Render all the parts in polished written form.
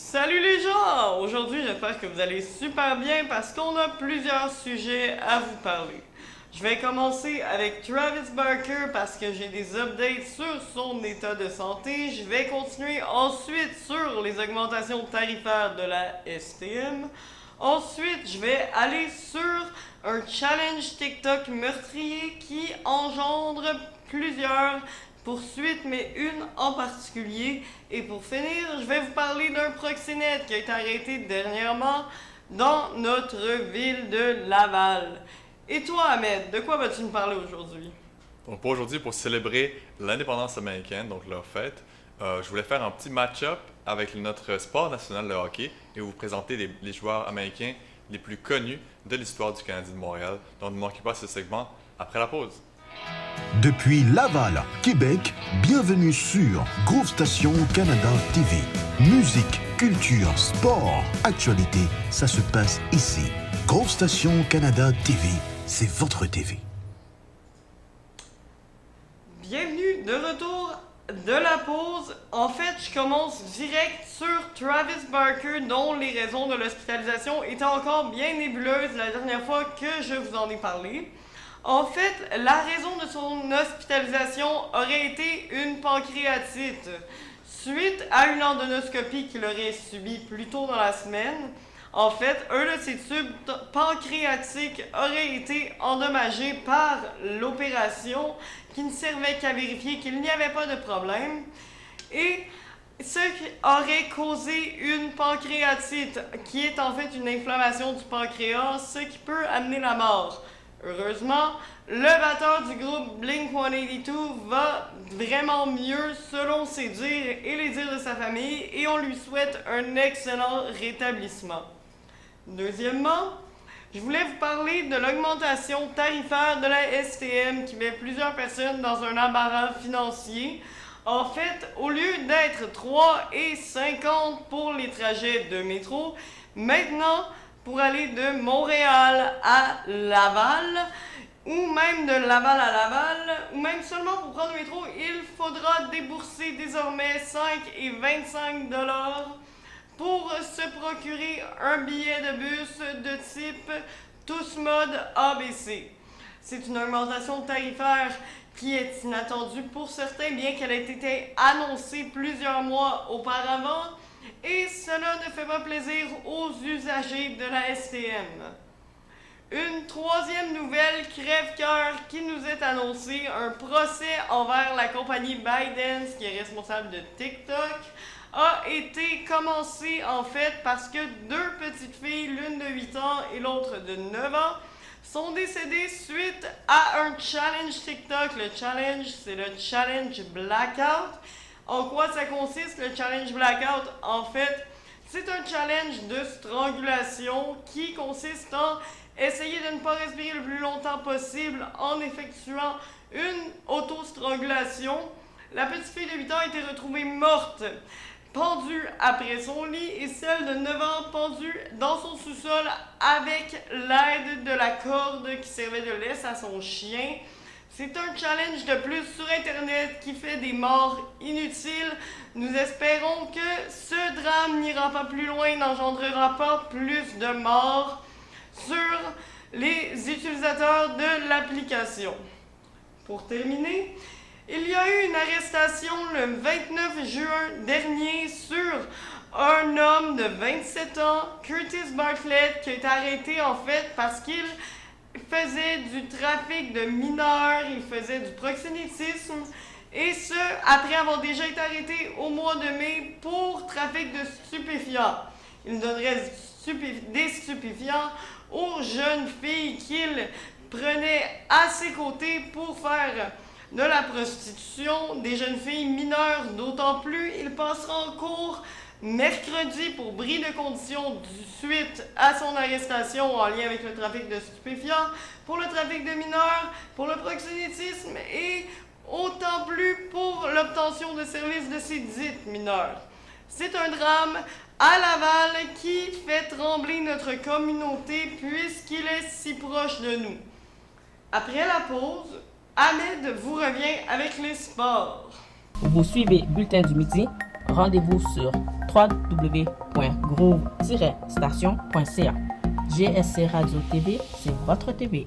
Salut les gens! Aujourd'hui, j'espère que vous allez super bien parce qu'on a plusieurs sujets à vous parler. Je vais commencer avec Travis Barker parce que j'ai des updates sur son état de santé. Je vais continuer ensuite sur les augmentations tarifaires de la STM. Ensuite, je vais aller sur un challenge TikTok meurtrier qui engendre plusieurs poursuites, mais une en particulier. Et pour finir, je vais vous parler d'un proxénète qui a été arrêté dernièrement dans notre ville de Laval. Et toi, Ahmed, de quoi vas-tu nous parler aujourd'hui? Donc pour aujourd'hui, pour célébrer l'indépendance américaine, donc leur fête, je voulais faire un petit match-up avec notre sport national, le hockey, et vous présenter les joueurs américains les plus connus de l'histoire du Canadien de Montréal. Donc ne manquez pas ce segment après la pause. Depuis Laval, Québec, bienvenue sur Groove Station Canada TV. Musique, culture, sport, actualité, ça se passe ici. Groove Station Canada TV, c'est votre TV. Bienvenue de retour de la pause. En fait, je commence direct sur Travis Barker, dont les raisons de l'hospitalisation étaient encore bien nébuleuses la dernière fois que je vous en ai parlé. En fait, la raison de son hospitalisation aurait été une pancréatite, suite à une endonoscopie qu'il aurait subie plus tôt dans la semaine. En fait, un de ses tubes pancréatiques aurait été endommagé par l'opération qui ne servait qu'à vérifier qu'il n'y avait pas de problème. Et ce qui aurait causé une pancréatite, qui est en fait une inflammation du pancréas, ce qui peut amener la mort. Heureusement, le batteur du groupe Blink-182 va vraiment mieux selon ses dires et les dires de sa famille et on lui souhaite un excellent rétablissement. Deuxièmement, je voulais vous parler de l'augmentation tarifaire de la STM qui met plusieurs personnes dans un embarras financier. En fait, au lieu d'être 3,50 pour les trajets de métro, maintenant, pour aller de Montréal à Laval, ou même de Laval à Laval, ou même seulement pour prendre le métro, il faudra débourser désormais 5,25 $ pour se procurer un billet de bus de type Tous Mode ABC. C'est une augmentation tarifaire qui est inattendue pour certains, bien qu'elle ait été annoncée plusieurs mois auparavant, et cela ne fait pas plaisir aux usagers de la STM. Une troisième nouvelle crève-cœur qui nous est annoncée, un procès envers la compagnie ByteDance qui est responsable de TikTok, a été commencé en fait parce que deux petites filles, l'une de 8 ans et l'autre de 9 ans, sont décédées suite à un challenge TikTok. Le challenge, c'est le challenge Blackout. En quoi ça consiste, le challenge Blackout? En fait, c'est un challenge de strangulation qui consiste en essayer de ne pas respirer le plus longtemps possible en effectuant une auto-strangulation. La petite fille de 8 ans a été retrouvée morte, pendue après son lit, et celle de 9 ans pendue dans son sous-sol avec l'aide de la corde qui servait de laisse à son chien. C'est un challenge de plus sur Internet qui fait des morts inutiles. Nous espérons que ce drame n'ira pas plus loin et n'engendrera pas plus de morts sur les utilisateurs de l'application. Pour terminer, il y a eu une arrestation le 29 juin dernier sur un homme de 27 ans, Curtis Bartlett, qui a été arrêté en fait parce qu'il faisait du trafic de mineurs, il faisait du proxénétisme, et ce, après avoir déjà été arrêté au mois de mai pour trafic de stupéfiants. Il donnerait des stupéfiants aux jeunes filles qu'il prenait à ses côtés pour faire de la prostitution, des jeunes filles mineures, d'autant plus. Il passera en cours mercredi pour bris de conditions suite à son arrestation en lien avec le trafic de stupéfiants, pour le trafic de mineurs, pour le proxénétisme et autant plus pour l'obtention de services de ces dites mineurs. C'est un drame à Laval qui fait trembler notre communauté puisqu'il est si proche de nous. Après la pause, Ahmed vous revient avec les sports. Vous suivez Bulletin du Midi. Rendez-vous sur www.groove-station.ca. GSC Radio TV, c'est votre TV.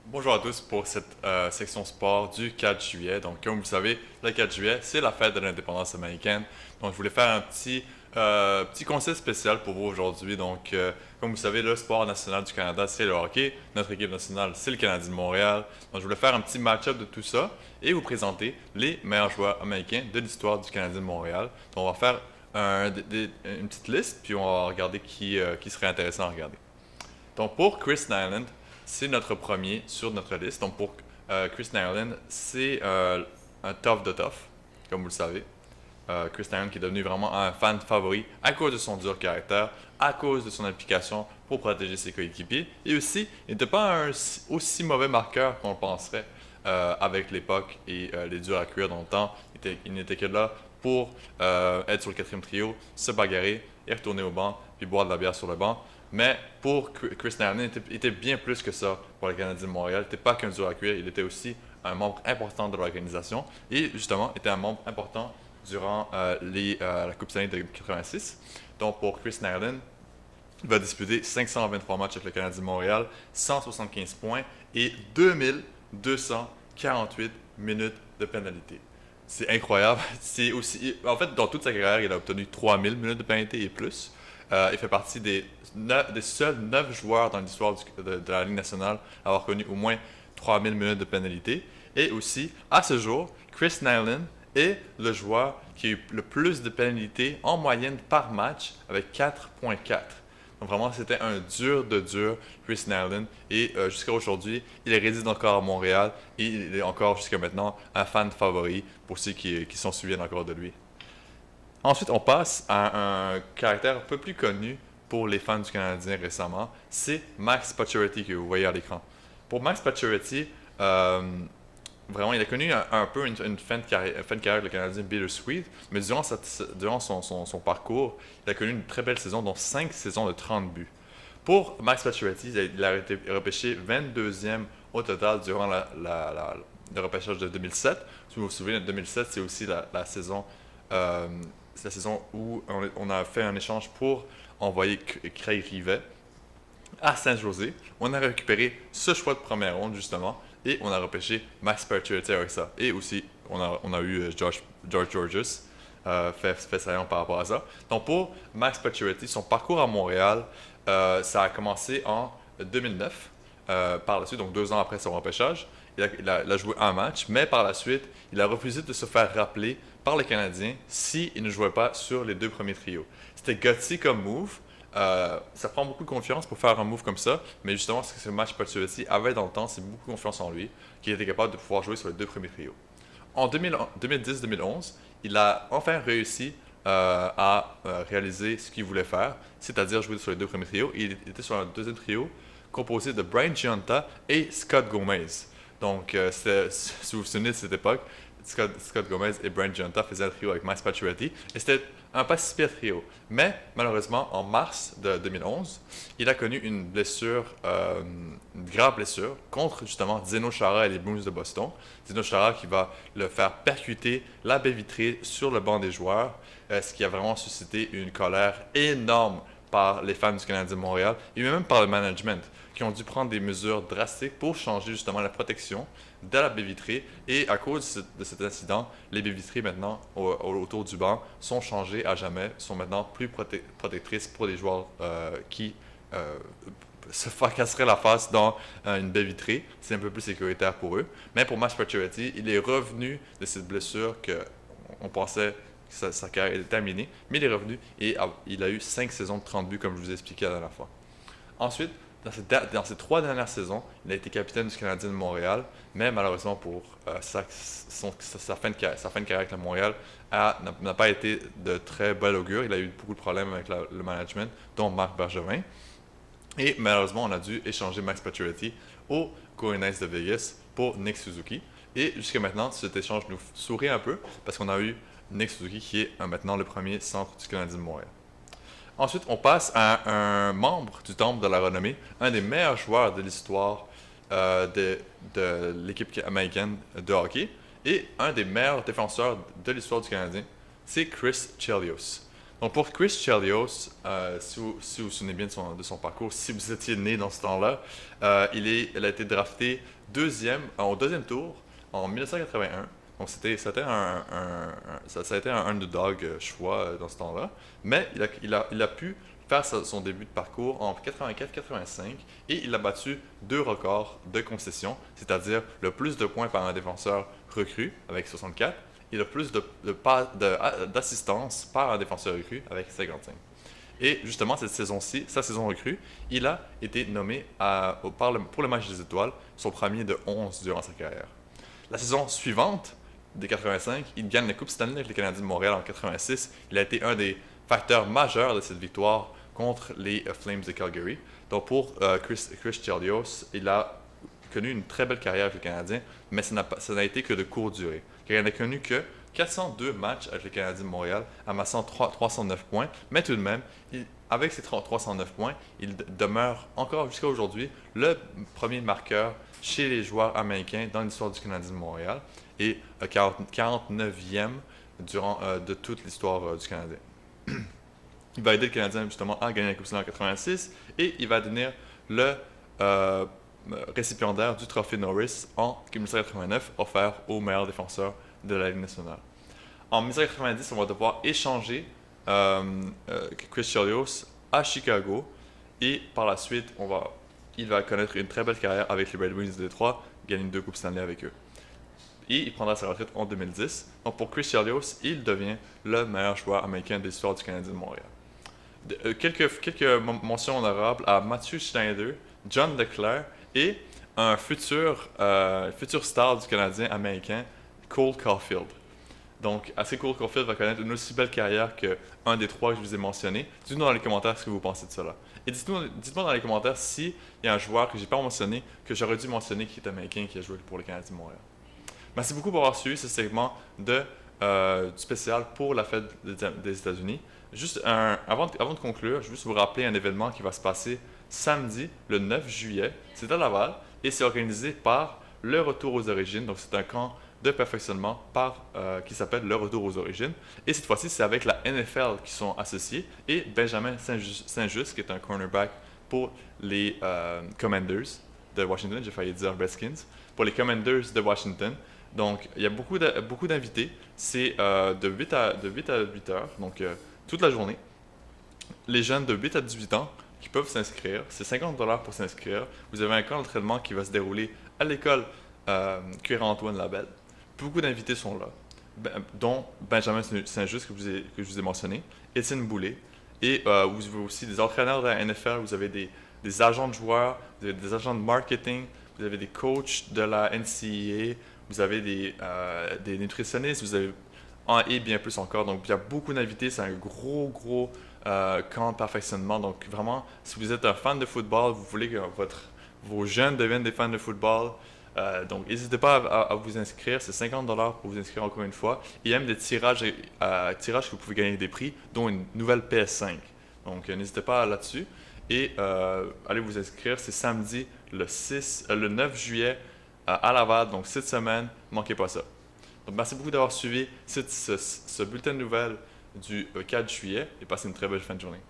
Bonjour à tous pour cette section sport du 4 juillet. Donc, comme vous savez, le 4 juillet, c'est la fête de l'indépendance américaine. Donc, je voulais faire un petit conseil spécial pour vous aujourd'hui. Donc, comme vous savez, le sport national du Canada, c'est le hockey. Notre équipe nationale, c'est le Canadien de Montréal. Donc, je voulais faire un petit match-up de tout ça et vous présenter les meilleurs joueurs américains de l'histoire du Canadien de Montréal. Donc, on va faire une petite liste, puis on va regarder qui serait intéressant à regarder. Donc, pour Chris Nyland, c'est notre premier sur notre liste. Donc, pour Chris Nyland, c'est un tough de tough, comme vous le savez. Chris Nyland qui est devenu vraiment un fan favori à cause de son dur caractère, à cause de son implication pour protéger ses coéquipiers. Et aussi, il n'était pas un aussi mauvais marqueur qu'on le penserait avec l'époque et les durs à cuire dans le temps. Il n'était que là pour être sur le quatrième trio, se bagarrer et retourner au banc, puis boire de la bière sur le banc. Mais pour Chris Nyland, il était bien plus que ça pour le Canadien de Montréal. Il n'était pas qu'un dur à cuire, il était aussi un membre important de l'organisation et justement était un membre important durant la Coupe Stanley de 86. Donc pour Chris Nyland, il va disputer 523 matchs avec le Canadien de Montréal, 175 points et 2248 minutes de pénalité. C'est incroyable. C'est aussi, en fait, dans toute sa carrière, il a obtenu 3000 minutes de pénalité et plus. Il fait partie des seuls 9 joueurs dans l'histoire de la Ligue nationale à avoir connu au moins 3000 minutes de pénalité. Et aussi, à ce jour, Chris Nyland est le joueur qui a eu le plus de pénalités en moyenne par match avec 4.4. Donc vraiment, c'était un dur de dur, Chris Nyland. Et jusqu'à aujourd'hui, il réside encore à Montréal et il est encore jusqu'à maintenant un fan favori pour ceux qui s'en souviennent encore de lui. Ensuite, on passe à un caractère un peu plus connu pour les fans du Canadien récemment. C'est Max Pacioretty que vous voyez à l'écran. Pour Max Pacioretty, vraiment, il a connu un peu une fin de carrière avec le Canadien bittersweet, mais durant son parcours, il a connu une très belle saison, dont 5 saisons de 30 buts. Pour Max Pacioretty, il a été repêché 22e au total durant le repêchage de 2007. Si vous vous souvenez, 2007, c'est aussi la saison... c'est la saison où on a fait un échange pour envoyer Craig Rivet à Saint-José. On a récupéré ce choix de première ronde, justement, et on a repêché Max Pacioretty avec ça. Et aussi, on a eu George Georges, fait saillant par rapport à ça. Donc, pour Max Pacioretty, son parcours à Montréal, ça a commencé en 2009. Par la suite, donc 2 ans après son repêchage, il a joué un match, mais par la suite, il a refusé de se faire rappeler par les Canadiens s'il ne jouait pas sur les 2 premiers trios. C'était gutsy comme move. Ça prend beaucoup de confiance pour faire un move comme ça, mais justement, ce que ce match Pacioretty avait dans le temps, c'est beaucoup de confiance en lui, qu'il était capable de pouvoir jouer sur les 2 premiers trios. En 2010-2011, il a enfin réussi à réaliser ce qu'il voulait faire, c'est-à-dire jouer sur les 2 premiers trios. Il était sur un deuxième trio composé de Brian Gionta et Scott Gomez. Donc, si vous vous souvenez de cette époque, Scott Gomez et Brian Gionta faisaient le trio avec Max Pacioretty. Et c'était un pas si pire trio. Mais, malheureusement, en mars de 2011, il a connu une blessure, une grave blessure, contre justement Zdeno Chara et les Bruins de Boston. Zdeno Chara qui va le faire percuter la baie vitrée sur le banc des joueurs, ce qui a vraiment suscité une colère énorme par les fans du Canadien de Montréal et même par le management, qui ont dû prendre des mesures drastiques pour changer justement la protection de la baie vitrée. Et à cause de cet incident, les baies vitrées maintenant autour du banc sont changées à jamais, sont maintenant plus protectrices pour les joueurs qui se fracasseraient la face dans une baie vitrée. C'est un peu plus sécuritaire pour eux. Mais pour Max Pacioretty, il est revenu de cette blessure qu'on pensait que sa carrière était terminée, mais il est revenu et il a eu 5 saisons de 30 buts, comme je vous ai expliqué la dernière fois. Ensuite, dans ces 3 dernières saisons, il a été capitaine du Canadien de Montréal, mais malheureusement pour sa fin de carrière avec le Montréal n'a pas été de très bel augure. Il a eu beaucoup de problèmes avec le management, dont Marc Bergevin. Et malheureusement, on a dû échanger Max Pacioretty au Golden Knights de Vegas pour Nick Suzuki. Et jusqu'à maintenant, cet échange nous sourit un peu parce qu'on a eu Nick Suzuki qui est maintenant le premier centre du Canadien de Montréal. Ensuite, on passe à un membre du Temple de la Renommée, un des meilleurs joueurs de l'histoire de l'équipe américaine de hockey et un des meilleurs défenseurs de l'histoire du Canadien. c'est Chris Chelios. Donc pour Chris Chelios, si vous vous souvenez bien de son parcours, si vous étiez né dans ce temps-là, il a été drafté au deuxième tour en 1981. Donc ça a été un underdog choix dans ce temps-là. Mais il a pu faire son début de parcours en 84-85 et il a battu 2 records de concession, c'est-à-dire le plus de points par un défenseur recru avec 64 et le plus d'assistance par un défenseur recru avec 55. Et justement, cette saison-ci, sa saison recrue, il a été nommé pour le match des étoiles, son premier de 11 durant sa carrière. La saison suivante, des 85, il gagne la Coupe Stanley avec les Canadiens de Montréal en 86. Il a été un des facteurs majeurs de cette victoire contre les Flames de Calgary. Donc pour Chris Chelios, il a connu une très belle carrière avec les Canadiens, mais ça n'a été que de courte durée. Il n'a connu que 402 matchs avec les Canadiens de Montréal, amassant 309 points, mais tout de même, avec ces 309 points, il demeure encore jusqu'à aujourd'hui le premier marqueur chez les joueurs américains dans l'histoire du Canadien de Montréal et 49e de toute l'histoire du Canadien. Il va aider le Canadien justement à gagner la Coupe Stanley en 86 et il va devenir le récipiendaire du trophée Norris en 1989 offert au meilleur défenseur de la Ligue nationale. En 1990, on va devoir échanger Chris Chelios à Chicago et par la suite, il va connaître une très belle carrière avec les Red Wings de Détroit, gagner 2 Coupes Stanley avec eux. Et il prendra sa retraite en 2010. Donc pour Chris Chelios, il devient le meilleur joueur américain de l'histoire du Canadien de Montréal. Quelques mentions honorables à Matthew Schneider, John Leclerc et un futur star du Canadien américain, Cole Caulfield. Donc, Cole Caulfield va connaître une aussi belle carrière qu'un des 3 que je vous ai mentionnés. Dites-nous dans les commentaires ce que vous pensez de cela. Et dites-moi dans les commentaires s'il y a un joueur que je n'ai pas mentionné, que j'aurais dû mentionner qui est américain, qui a joué pour le Canadien de Montréal. Merci beaucoup pour avoir suivi ce segment du spécial pour la fête des États-Unis. Juste avant de conclure, je veux juste vous rappeler un événement qui va se passer samedi, le 9 juillet. C'est à Laval et c'est organisé par Le Retour aux Origines. Donc, c'est un camp de perfectionnement qui s'appelle Le Retour aux Origines. Et cette fois-ci, c'est avec la NFL qui sont associés et Benjamin Saint-Just, qui est un cornerback pour les Commanders de Washington. J'ai failli dire Redskins. Pour les Commanders de Washington. Donc, il y a beaucoup d'invités. C'est de 8 à 8 heures, donc toute la journée. Les jeunes de 8 à 18 ans qui peuvent s'inscrire, c'est 50 $ pour s'inscrire. Vous avez un camp d'entraînement qui va se dérouler à l'école Cuire-Antoine Labelle. Beaucoup d'invités sont là, dont Benjamin Saint-Just que je vous ai mentionné, Étienne Boulay, et vous avez aussi des entraîneurs de la NFL, vous avez des agents de joueurs, vous avez des agents de marketing, vous avez des coachs de la NCAA, vous avez des nutritionnistes, et bien plus encore. Donc, il y a beaucoup d'invités, c'est un gros camp de perfectionnement. Donc, vraiment, si vous êtes un fan de football, vous voulez que vos jeunes deviennent des fans de football, donc, n'hésitez pas à vous inscrire. C'est 50 $ pour vous inscrire encore une fois. Il y a même des tirages que vous pouvez gagner des prix, dont une nouvelle PS5. Donc, n'hésitez pas là-dessus. Et allez vous inscrire. C'est samedi, le 9 juillet à Laval. Donc, cette semaine, ne manquez pas ça. Donc, merci beaucoup d'avoir suivi ce bulletin de nouvelles du 4 juillet et passez une très belle fin de journée.